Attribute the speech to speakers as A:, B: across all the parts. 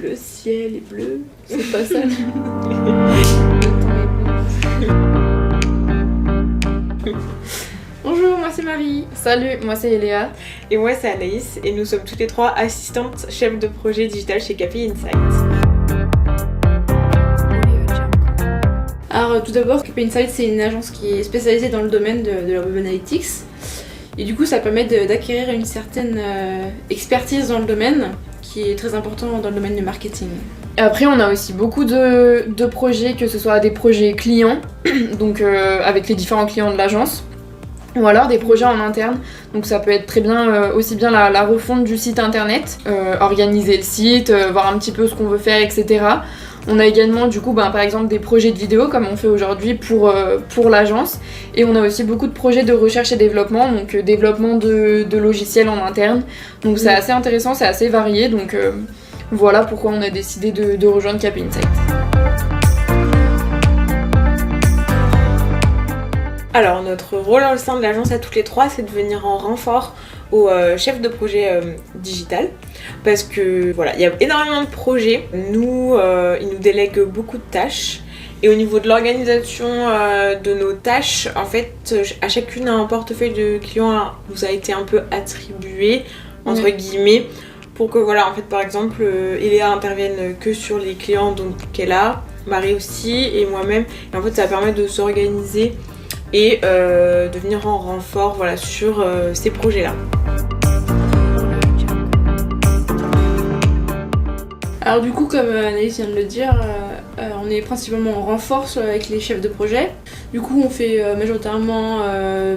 A: Le ciel est bleu, c'est pas ça. Bonjour, moi c'est Marie.
B: Salut, moi c'est Eléa.
C: Et moi c'est Anaïs, et nous sommes toutes les trois assistantes chefs de projet digital chez KPI Insight.
A: Alors tout d'abord, KPI Insight c'est une agence qui est spécialisée dans le domaine de la web analytics. Et du coup ça permet d'acquérir une certaine expertise dans le domaine, qui est très important dans le domaine du marketing.
B: Et après on a aussi beaucoup de projets, que ce soit des projets clients, donc avec les différents clients de l'agence, ou alors des projets en interne. Donc ça peut être très bien aussi bien la refonte du site internet, organiser le site, voir un petit peu ce qu'on veut faire, etc. On a également du coup par exemple des projets de vidéo comme on fait aujourd'hui pour l'agence, et on a aussi beaucoup de projets de recherche et développement, donc développement de logiciels en interne. Donc c'est assez intéressant, c'est assez varié, donc voilà pourquoi on a décidé de rejoindre KPI Insight.
C: Alors notre rôle au sein de l'agence à toutes les trois, c'est de venir en renfort au chef de projet digital, parce que voilà, il y a énormément de projets. Nous, ils nous délèguent beaucoup de tâches, et au niveau de l'organisation de nos tâches, en fait, à chacune un portefeuille de clients nous a été un peu attribué entre guillemets, pour que voilà, en fait, par exemple, Eléa intervienne que sur les clients donc qu'elle a, Marie aussi et moi-même, et en fait ça permet de s'organiser et de venir en renfort voilà, sur ces projets-là.
A: Alors du coup, comme Anaïs vient de le dire, on est principalement en renfort avec les chefs de projet. Du coup, on fait majoritairement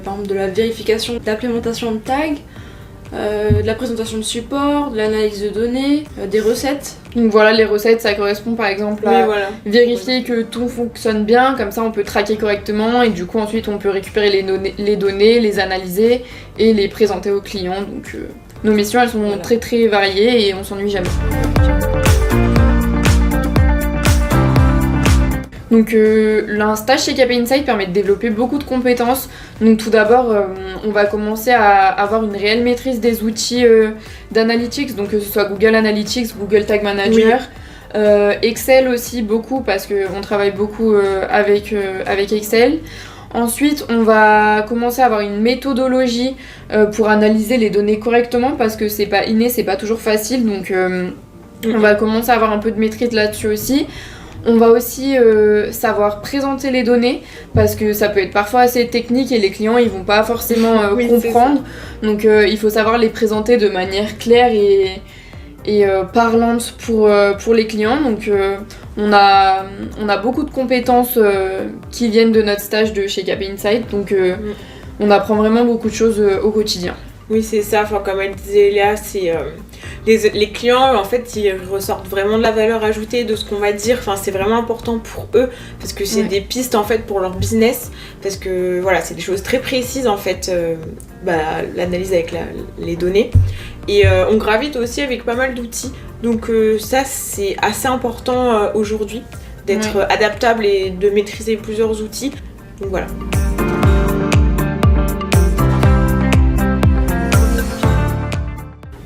A: par exemple de la vérification, de l'implémentation de tags, de la présentation de support, de l'analyse de données, des recettes.
B: Donc voilà, les recettes, ça correspond par exemple à vérifier que tout fonctionne bien, comme ça on peut traquer correctement, et du coup ensuite on peut récupérer les données, les analyser et les présenter aux clients. Donc nos missions elles sont très très variées et on s'ennuie jamais. Donc un stage chez KPI Insight permet de développer beaucoup de compétences. Donc tout d'abord, on va commencer à avoir une réelle maîtrise des outils d'analytics, donc que ce soit Google Analytics, Google Tag Manager, Excel aussi beaucoup, parce qu'on travaille beaucoup avec Excel. Ensuite, on va commencer à avoir une méthodologie pour analyser les données correctement, parce que c'est pas inné, c'est pas toujours facile, donc on va commencer à avoir un peu de maîtrise là-dessus aussi. On va aussi savoir présenter les données, parce que ça peut être parfois assez technique et les clients ils vont pas forcément comprendre. Donc il faut savoir les présenter de manière claire et parlante pour les clients. Donc on a beaucoup de compétences qui viennent de notre stage de chez KPI Insight. Donc on apprend vraiment beaucoup de choses au quotidien.
C: Oui, c'est ça. Enfin, comme elle disait Léa, c'est les clients, en fait, ils ressortent vraiment de la valeur ajoutée de ce qu'on va dire. Enfin, c'est vraiment important pour eux, parce que c'est des pistes en fait pour leur business, parce que voilà, c'est des choses très précises en fait. L'analyse avec les données, et on gravite aussi avec pas mal d'outils. Donc ça, c'est assez important aujourd'hui d'être adaptable et de maîtriser plusieurs outils. Donc voilà.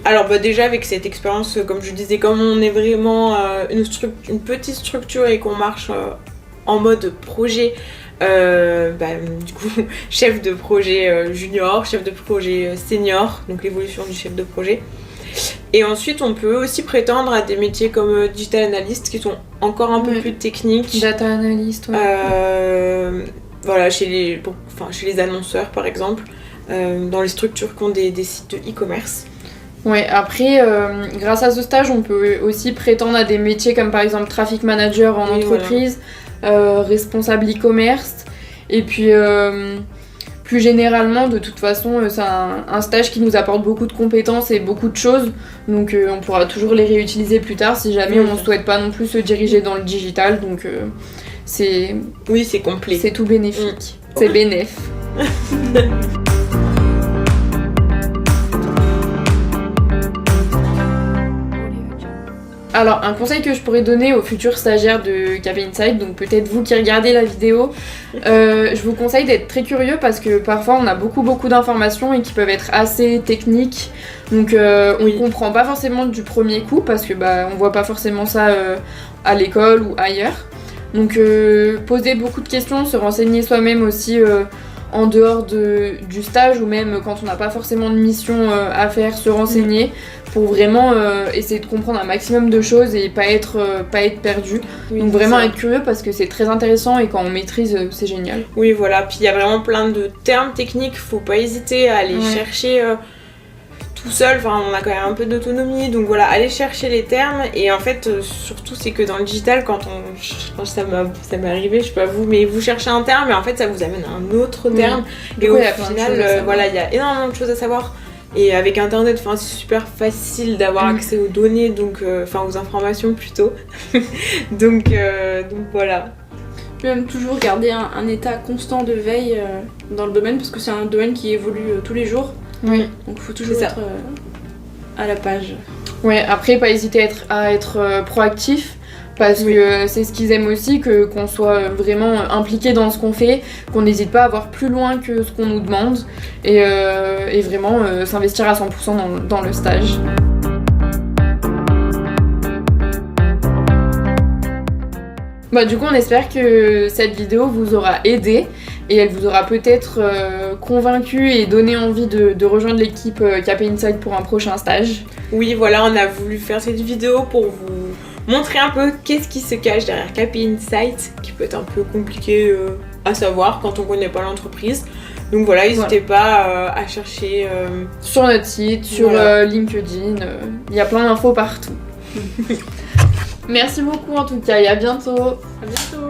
C: Alors déjà avec cette expérience, comme je disais, comme on est vraiment une petite structure et qu'on marche en mode projet, du coup chef de projet junior, chef de projet senior, donc l'évolution du chef de projet. Et ensuite on peut aussi prétendre à des métiers comme digital analyst qui sont encore un peu plus techniques.
B: Data analyst,
C: voilà, chez les annonceurs par exemple, dans les structures qui ont des sites de e-commerce.
B: Ouais, après, grâce à ce stage, on peut aussi prétendre à des métiers comme par exemple traffic manager en entreprise, responsable e-commerce, et puis plus généralement, de toute façon, c'est un stage qui nous apporte beaucoup de compétences et beaucoup de choses, donc on pourra toujours les réutiliser plus tard si jamais on ne souhaite pas non plus se diriger dans le digital, donc c'est
C: complet.
B: C'est tout bénéfique, c'est bénéf. Alors, un conseil que je pourrais donner aux futurs stagiaires de KP Insight, donc peut-être vous qui regardez la vidéo, je vous conseille d'être très curieux parce que parfois on a beaucoup d'informations et qui peuvent être assez techniques. Donc on comprend pas forcément du premier coup parce que on voit pas forcément ça à l'école ou ailleurs. Donc poser beaucoup de questions, se renseigner soi-même aussi en dehors du stage ou même quand on n'a pas forcément de mission à faire, se renseigner pour vraiment essayer de comprendre un maximum de choses et pas être perdu.
C: Oui,
B: donc vraiment
C: ça.
B: être curieux parce que c'est très intéressant et quand on maîtrise, c'est génial.
C: Oui, voilà. Puis il y a vraiment plein de termes techniques, faut pas hésiter à aller chercher tout seul. Enfin, on a quand même un peu d'autonomie, donc voilà, aller chercher les termes. Et en fait, surtout, c'est que dans le digital, quand ça m'est arrivé, je sais pas vous, mais vous cherchez un terme et en fait, ça vous amène à un autre terme. Et au final, voilà, il y a énormément de choses à savoir. Et avec internet, c'est super facile d'avoir accès aux données, donc aux informations plutôt. donc voilà.
A: Puis même toujours garder un état constant de veille dans le domaine parce que c'est un domaine qui évolue tous les jours.
B: Oui.
A: Donc il faut toujours être à la page.
B: Ouais, après pas hésiter à être proactif. Parce que c'est ce qu'ils aiment aussi, qu'on soit vraiment impliqué dans ce qu'on fait, qu'on n'hésite pas à voir plus loin que ce qu'on nous demande et vraiment s'investir à 100% dans le stage. Du coup, on espère que cette vidéo vous aura aidé et elle vous aura peut-être convaincu et donné envie de rejoindre l'équipe KP Insight pour un prochain stage.
C: Oui, voilà, on a voulu faire cette vidéo pour vous montrer un peu qu'est-ce qui se cache derrière KP Insight, qui peut être un peu compliqué à savoir quand on connaît pas l'entreprise. Donc voilà, n'hésitez pas à chercher
B: sur notre site, sur LinkedIn, il y a plein d'infos partout. Merci beaucoup en tout cas et à bientôt.
A: À bientôt.